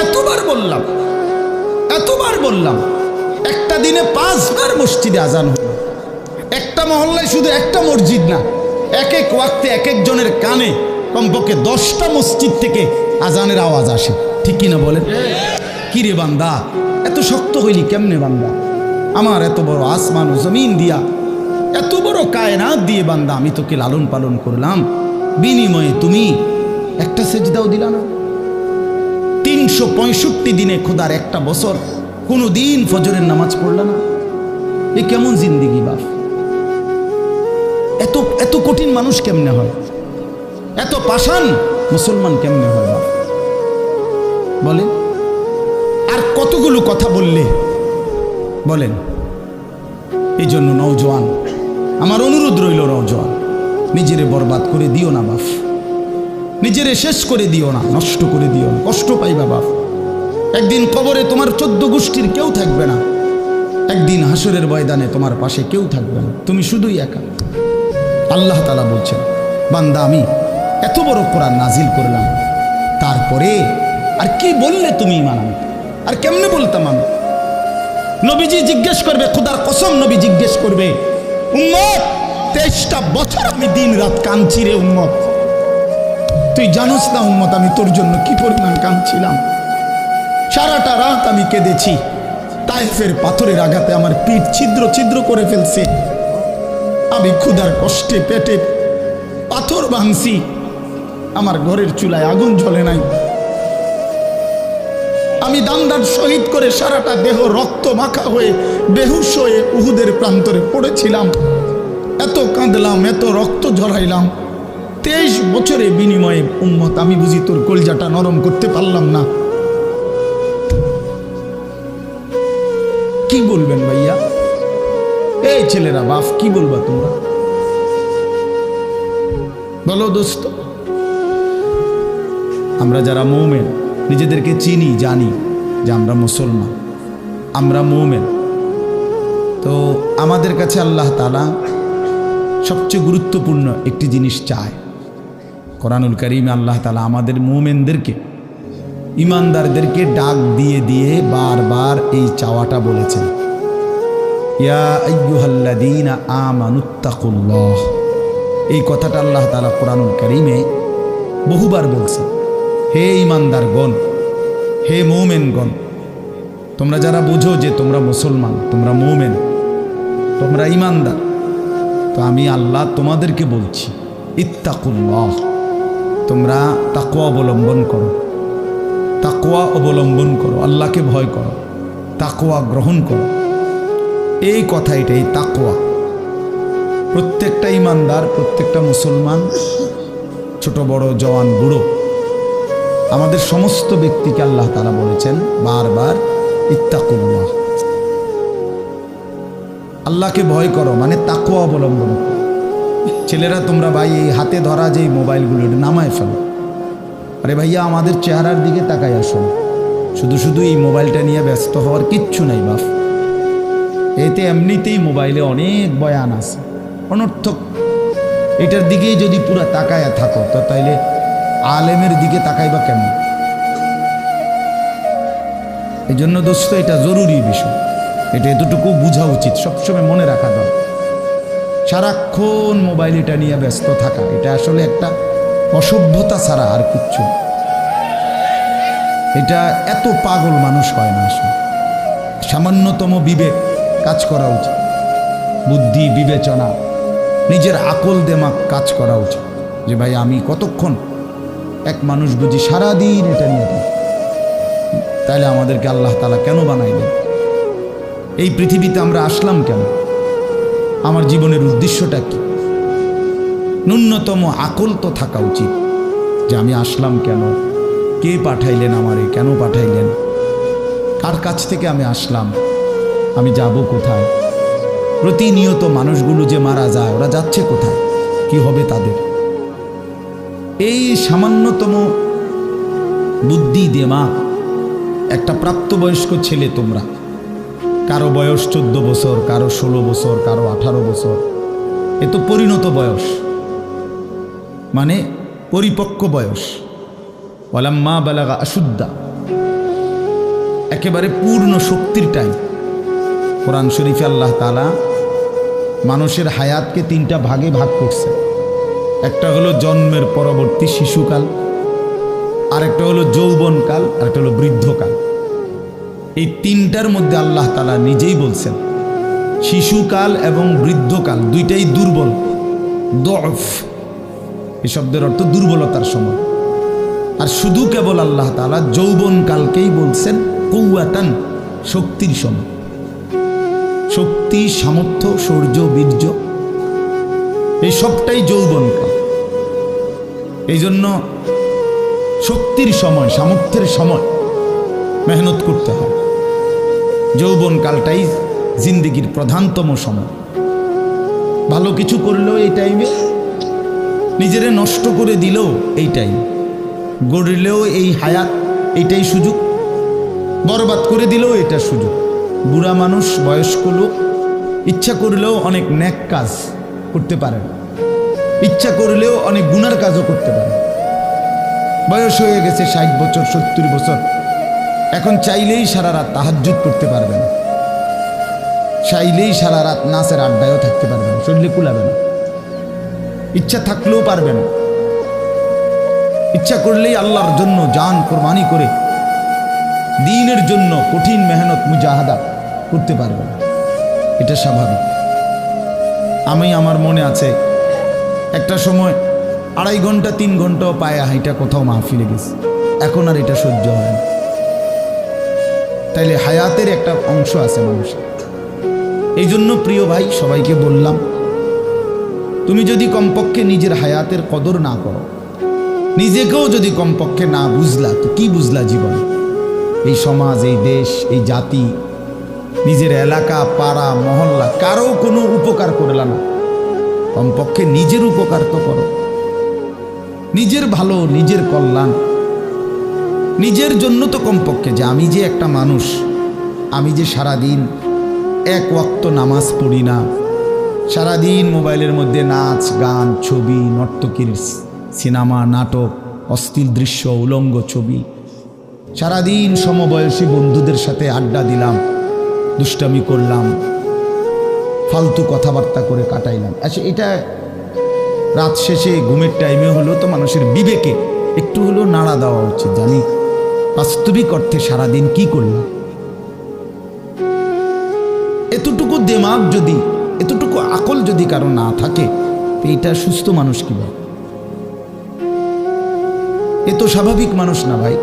এতবার বললাম, একটা দিনে 5 বার মসজিদে আজান হলো। একটা মহল্লায় শুধু একটা মসজিদ না, এক এক ওয়াক্তে এক একজনের কানে কমপক্ষে 10টা মসজিদ থেকে আজানের আওয়াজ আসে, ঠিক কিনা বলেন? কি রে বান্দা, এত শক্ত হইলি কেমনে বান্দা? আমার এত বড় আসমান ও জমিন দিয়া, এত বড় কায়নাত দিয়ে বান্দা আমি তোকে লালন পালন করলাম, বিনিময়ে তুমি একটা সেজদাও দিলা না। 365 দিনে খোদার একটা বছর কোনো দিন ফজরের নামাজ পড়লা না। এ কেমন জিন্দিগি বাপ? এত এত কঠিন মানুষ কেমনে হয়? এত পাষাণ মুসলমান কেমনে হয় বাপ বলেন? আর কতগুলো কথা বললে বলেন? এই জন্য নওজোয়ান, আমার অনুরোধ রইল, নওজোয়ান নিজেরে বরবাদ করে দিও না বাপ, নিজেরে শেষ করে দিও না, নষ্ট করে দিও না, কষ্ট পাইবা বাপ। একদিন কবরে তোমার 14 গোষ্ঠীর কেউ থাকবে না, একদিন হাসরের ময়দানে তোমার পাশে কেউ থাকবে না, তুমি শুধুই একা। আল্লাহ তাআলা বলছেন, বান্দা আমি এত বড় কোরআন নাজিল করলাম, তারপরে আর কি বললে তুমি ঈমান আনতে? আর কেমনে বলতাম আমি? নবীজি জিজ্ঞেস করবে, খোদার কসম নবী জিজ্ঞেস করবে, উম্মত 23টা বছর আমি দিন রাত কাঁদছি রে উম্মত, তুই জানোস না উম্মত আমি তোর জন্য কি পরিমাণ কাঁদছিলাম? সারাটা রাত আমি কেঁদেছি, তায়েফের পাথরের আঘাতে আমার পিঠ ছিদ্র ছিদ্র করে ফেলছে, আমি ক্ষুধার কষ্টে পেটে পাথর ভাঙছি, আমার ঘরের চুলায় আগুন জ্বলে নাই, আমি দান্দার শহীদ করে সারাটা দেহ রক্ত মাখা হয়ে বেহুশ হয়ে উহুদের প্রান্তরে পড়েছিলাম, এত কাঁদলাম, এত রক্ত ঝরাইলাম, 23 বছরের বিনিময়ে উম্মত আমি বুঝি তোর কলজাটা নরম করতে পারলাম না? কি বলবেন ভাইয়া? এই ছেলেরা বাপ কি বলবা তোমরা বলো দোস্ত? আমরা যারা মুমিন নিজেদেরকে চিনি, জানি যে আমরা মুসলমান, আমরা মুমিন, তো আমাদের কাছে আল্লাহ তাআলা সবচেয়ে গুরুত্বপূর্ণ একটি জিনিস চায়। কোরআনুল কারীমে আল্লাহ তাআলা আমাদের মুমিনদেরকে, ইমানদারদেরকে ডাক দিয়ে দিয়ে বারবার এই চাওয়াটা বলেছেন, ইয়া আইয়ুহাল্লাযীনা আমানুত্তাকুল্লাহ। এই কথাটা আল্লাহ তাআলা কোরআনুল কারীমে বহুবার বলছেন। হে ইমানদারগণ, হে মুমিনগণ, তোমরা যারা বুঝো যে তোমরা মুসলমান, তোমরা মুমিন, তোমরা ইমানদার, তো আমি আল্লাহ তোমাদেরকে বলছি ইত্তাকুল্লাহ, তোমরা তাকওয়া অবলম্বন করো, তাকওয়া অবলম্বন করো, আল্লাহকে ভয় করো, তাকওয়া গ্রহণ করো। এই কথা, এটাই তাকওয়া। প্রত্যেকটা ইমানদার, প্রত্যেকটা মুসলমান, ছোট বড় জওয়ান বুড়ো, আমাদের সমস্ত ব্যক্তিকে আল্লাহ তাআলা বলেছেন বারবার ইত্তাকুল্লাহ, আল্লাহকে ভয় করো, মানে তাকওয়া অবলম্বন করো। ছেলেরা তোমরা ভাই এই হাতে ধরা যে মোবাইলগুলো নামায় ফেলো। আরে ভাইয়া আমাদের চেহারার দিকে তাকাই আসো, শুধু শুধু এই মোবাইলটা নিয়ে ব্যস্ত হওয়ার কিচ্ছু নাই বাপ। এতে এমনিতেই মোবাইলে অনেক বয়ান আছে অনর্থক, এটার দিকেই যদি পুরা তাকায়া থাকো তো তাইলে আলেমের দিকে তাকাইবা কেমন? এই জন্য দোস্ত এটা জরুরি বিষয়, এটা এতটুকু বোঝা উচিত, সবসময় মনে রাখা দরকার। সারাক্ষণ মোবাইল এটা নিয়ে ব্যস্ত থাকা, এটা আসলে একটা অসভ্যতা ছাড়া আর কিচ্ছু। এটা এত পাগল মানুষ হয় না আসলে, সামান্যতম বিবেক কাজ করা উচিত, বুদ্ধি বিবেচনা, নিজের আকল দেমাগ কাজ করা উচিত, যে ভাই আমি কতক্ষণ, এক মানুষ বুঝি সারাদিন এটা নিয়ে থাকে, তাহলে আমাদেরকে আল্লাহ তাআলা কেন বানাইলেন? এই পৃথিবীতে আমরা আসলাম কেন? আমার জীবনের উদ্দেশ্যটা কি? ন্যূনতম আকল তো থাকা উচিত যে আমি আসলাম কেন, কে পাঠাইলেন আমারে, কেন পাঠাইলেন, কার কাছ থেকে আমি আসলাম, আমি যাব কোথায়? প্রতিনিয়ত মানুষগুলো যে মারা যায়, ওরা যাচ্ছে কোথায়, কি হবে তাদের? এই সামান্যতম বুদ্ধি দেমাগ একটা প্রাপ্তবয়স্ক ছেলে, তোমরা কারো বয়স 14 বছর, কারো 16 বছর, কারো 18 বছর, এ তো পরিণত বয়স, মানে পরিপক্ক বয়স। ওয়ালাম্মা বালাগা আশুদ্দা, একেবারে পূর্ণ শক্তির টাইম। কোরআন শরীফে আল্লাহ তাআলা মানুষের হায়াতকে 3টা ভাগে ভাগ করছে। একটা হলো জন্মের পরবর্তী শিশুকাল, আরেকটা হলো যৌবনকাল, আরেকটা হলো বৃদ্ধকাল। এই 3টার মধ্যে আল্লাহ তাআলা নিজেই বলছেন শিশুকাল এবং বৃদ্ধকাল দুইটাই দুর্বল, দফ। এই শব্দের অর্থ দুর্বলতার সময়। আর শুধু কেবল আল্লাহ তাআলা যৌবনকালকেই বলছেন কুওয়াতান, শক্তির সময়। শক্তি, সামর্থ্য, শৌর্য, বীর্য, এই সবটাই যৌবনকাল। এই জন্য শক্তির সময়, সামর্থ্যের সময় মেহনত করতে হয়। যৌবনকালটাই জিন্দেগির প্রধানতম সময়। ভালো কিছু করলেও এই টাইমে, নিজেরে নষ্ট করে দিলেও এই টাইম, গড়লেও এই হায়াত, এইটাই সুযোগ, বরবাদ করে দিলেও এটা সুযোগ। বুড়া মানুষ, বয়স্ক লোক ইচ্ছা করলেও অনেক নেক কাজ করতে পারে, ইচ্ছা করলেও অনেক গুনার কাজও করতে পারে। বয়স হয়ে গেছে 60 বছর, 70 বছর, এখন চাইলেই সারা রাত তাহাজ্জুদ করতে পারবে না, চাইলেই সারা রাত নাচের আড্ডায়ও থাকতে পারবে না, শরীরে কুলাবে না, ইচ্ছা থাকলেও পারবে না। ইচ্ছা করলেই আল্লাহর জন্য জান কোরবানি করে দ্বীনের জন্য কঠিন মেহনত, মুজাহাদা করতে পারবে না। এটা স্বাভাবিক। আমার মনে আছে একটা সময় 2.5 ঘন্টা 3 ঘন্টাও পায়ে হাইটা কোথাও মাহফিলে গেছে, এখন আর এটা সহ্য হয় না। তাইলে হায়াতের একটা অংশ আছে মানুষের। এই জন্য প্রিয় ভাই, সবাইকে বললাম, তুমি যদি কমপক্ষে নিজের হায়াতের কদর না করো, নিজেকেও যদি কমপক্ষে না বুঝলা, তো কি বুঝলা জীবন? এই সমাজ, এই দেশ, এই জাতি, নিজের এলাকা, পাড়া, মহল্লা, কারো কোনো উপকার করলা না। কমপক্ষে নিজের উপকার তো করো। নিজের ভালো, নিজের কল্যাণ, নিজের জন্য তো কমপক্ষে, যে আমি যে একটা মানুষ, আমি যে সারাদিন 1 ওয়াক্ত নামাজ পড়ি না, সারাদিন মোবাইলের মধ্যে নাচ, গান, ছবি, নর্তকীর সিনেমা, নাটক, অশ্লীল দৃশ্য, উলঙ্গ ছবি, সারাদিন সমবয়সী বন্ধুদের সাথে আড্ডা দিলাম, দুষ্টামি করলাম, ফালতু কথাবার্তা করে কাটাইলাম। আচ্ছা, এটা রাত শেষে ঘুমের টাইমে হলো তো মানুষের বিবেকে একটু হলেও নাড়া দেওয়া উচিত, জানি বাস্তবিক অর্থে সারাদিন কি করলাম। এতটুকু দিমাগ যদি, এতটুকু আকল যদি কারো না থাকে, এটা সুস্থ মানুষ কিভাবে? এ তো স্বাভাবিক মানুষ না ভাই।